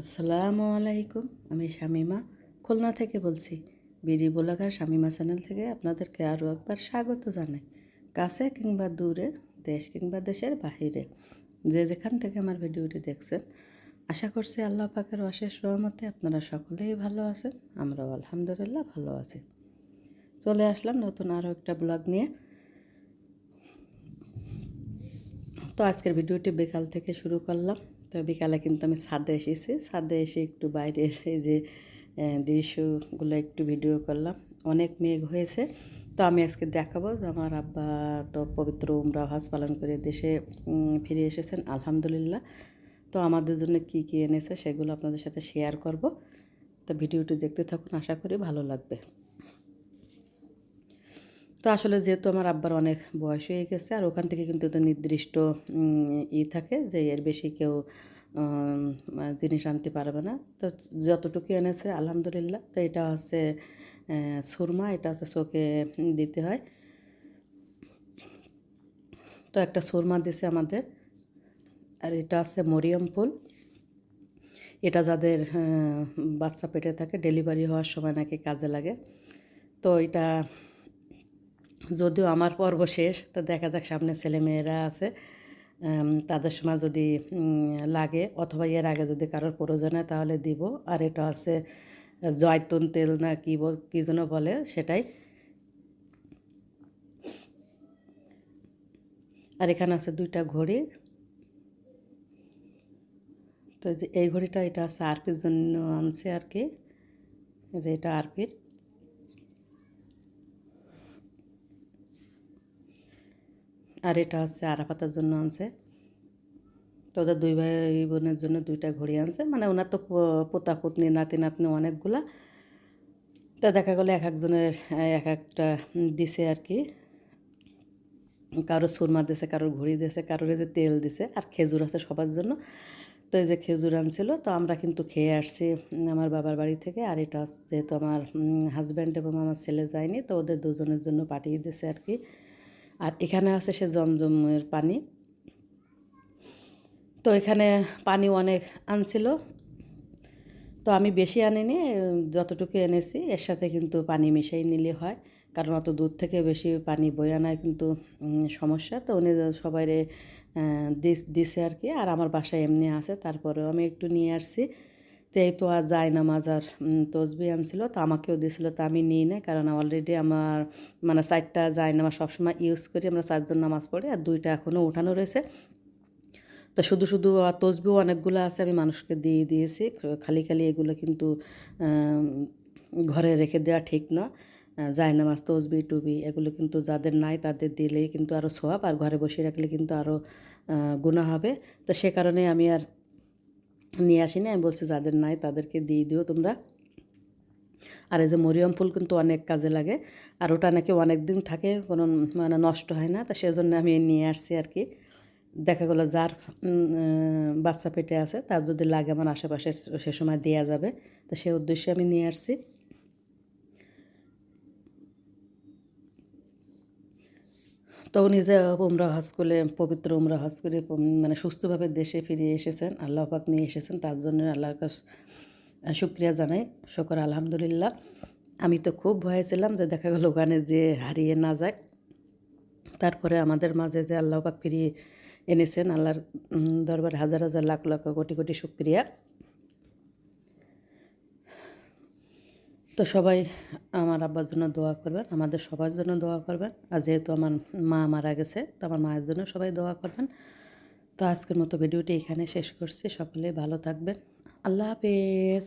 আসসালামু আলাইকুম। আমি শামিমা খুলনা থেকে বলছি। বিডি ব্লগার শামিমা চ্যানেল থেকে আপনাদেরকে আরও একবার স্বাগত জানাই। কাছে কিংবা দূরে, দেশ কিংবা দেশের বাহিরে, যে যেখান থেকে আমার ভিডিওটি দেখছেন, আশা করছি আল্লাহ পাকের অশেষ রহমতে আপনারা সকলেই ভালো আছেন। আমরাও আলহামদুলিল্লাহ ভালো আছি। চলে আসলাম নতুন আরও একটা ব্লগ নিয়ে। তো আজকের ভিডিওটি বিকাল থেকে শুরু করলাম। তো বিকালে কিন্তু আমি ছাদে এসেছি, ছাদে এসে একটু বাইরের এই যে দৃশ্যগুলো একটু ভিডিও করলাম। অনেক মেঘ হয়েছে। তো আমি আজকে দেখাবো যে আমার আব্বা তো পবিত্র উমরা হজ পালন করে দেশে ফিরে এসেছেন আলহামদুলিল্লাহ। তো আমাদের জন্য কি কি এনেছে সেগুলো আপনাদের সাথে শেয়ার করব। তো ভিডিওটি দেখতে থাকুন, আশা করি ভালো লাগবে। তো আসলে যেহেতু আমার আব্বার অনেক বয়স হয়ে গেছে, আর ওখান থেকে কিন্তু তো নির্দিষ্ট থাকে যে এর বেশি কেউ জিনিস আনতে পারবে না। তো যতটুকু এনেছে আলহামদুলিল্লাহ। তো এটা হচ্ছে সুরমা, এটা হচ্ছে চোখে দিতে হয়। তো একটা সুরমা দিছে আমাদের। আর এটা আছে মরিয়ম ফুল। এটা যাদের বাচ্চা পেটে থাকে ডেলিভারি হওয়ার সময় নাকি কাজে লাগে। তো এটা যদিও আমার পর্ব শেষ, তো দেখা যাক সামনে ছেলেমেয়েরা আছে, তাদের সময় যদি লাগে অথবা এর আগে যদি কারোর প্রয়োজন হয় তাহলে দিব। আর এটা আছে জয়তুন তেল না কী যেন বলে সেটাই। আর এখানে আছে দুইটা ঘড়ি। তো যে এই ঘড়িটা এটা আছে আরপির জন্য আনছে আর কি, যে এটা আরপির। আর এটা হচ্ছে আরাফাতের জন্য আনছে। তো ওদের দুই ভাই বোনের জন্য দুইটা ঘড়ি আনছে, মানে ওনার তো পোতা পুতনি নাতি নাতনি অনেকগুলা। তো দেখা গেলো এক একজনের এক একটা দিছে আর কি। কারো সুরমা দিছে, কারোর ঘড়ি দিছে, কারোর এই যে তেল দিছে, আর খেজুর আছে সবার জন্য। তো এই যে খেজুর আনছিল, তো আমরা কিন্তু খেয়ে আসছি আমার বাবার বাড়ি থেকে। আর এটা যেহেতু আমার হাজব্যান্ড এবং আমার ছেলে যায়নি, তো ওদের দুজনের জন্য পাঠিয়ে দিছে আর কি। আর এখানে আছে সে জমজমের পানি। তো এখানে পানি অনেক আনছিল। তো আমি বেশি আনিনি, যতটুকু এনেছি এর সাথে কিন্তু পানি মিশিয়ে নিলে হয়, কারণ অত দূর থেকে বেশি পানি বয়ে আনায় কিন্তু সমস্যা। তো উনি সবাই দিছে আর কি। আর আমার বাসায় এমনি আছে, তারপরেও আমি একটু নিয়ে আসছি। তো এই তো আর যায় নামাজ আর তসবি আনছিল, তো আমাকেও দিয়েছিলো, তো আমি নিই না, কারণ অলরেডি আমার মানে 4টা যায় নামাজ সবসময় ইউজ করি, আমরা 4জন নামাজ পড়ি, আর 2টা এখনও উঠানো রয়েছে। তো শুধু শুধু তসবিও অনেকগুলো আছে, আমি মানুষকে দিয়ে দিয়েছি। খালি খালি এগুলো কিন্তু ঘরে রেখে দেওয়া ঠিক না। জায়নামাজ তসবি টুবি এগুলো কিন্তু যাদের নাই তাদের দিলেই কিন্তু আরও সোয়াব, আর ঘরে বসে রাখলে কিন্তু আরও গুনাহ হবে। তো সে কারণে আমি আর নিয়ে আসিনি। আমি বলছি যাদের নাই তাদেরকে দিয়ে দিও তোমরা। আর এই যে মরিয়ম ফুল কিন্তু অনেক কাজে লাগে, আর ওটা নাকি অনেক দিন থাকে, কোনো মানে নষ্ট হয় না। তো সেজন্য আমি নিয়ে আসছি আর কি। দেখা গেলো যার বাচ্চা পেটে আছে তার যদি লাগে আমার আশেপাশে সে সময় দেওয়া যাবে, তো সেই উদ্দেশ্যে আমি নিয়ে আসছি। তো উনি যে উমরা হজ করে পবিত্র উমরা হজ করে মানে সুস্থভাবে দেশে ফিরে এসেছেন, আল্লাহ পাক নিয়ে এসেছেন, তার জন্য আল্লাহর কাছে শুক্রিয়া জানাই, শুকর আলহামদুলিল্লাহ। আমি তো খুব ভয়ে ছিলাম যে দেখা গেলো ওখানে যে হারিয়ে না যায়। তারপরে আমাদের মাঝে যে আল্লাহ পাক ফিরিয়ে এনেছেন, আল্লাহর দরবার হাজার হাজার লাখ লাখ কোটি কোটি শুক্রিয়া। তো সবাই আমার আব্বার জন্য দোয়া করবেন, আমাদের সবার জন্য দোয়া করবেন। আর যেহেতু আমার মা মারা গেছে, তো আমার মায়ের জন্য সবাই দোয়া করবেন। তো আজকের মতো ভিডিওটি এখানে শেষ করছি। সকলে ভালো থাকবেন। আল্লাহ হাফেজ।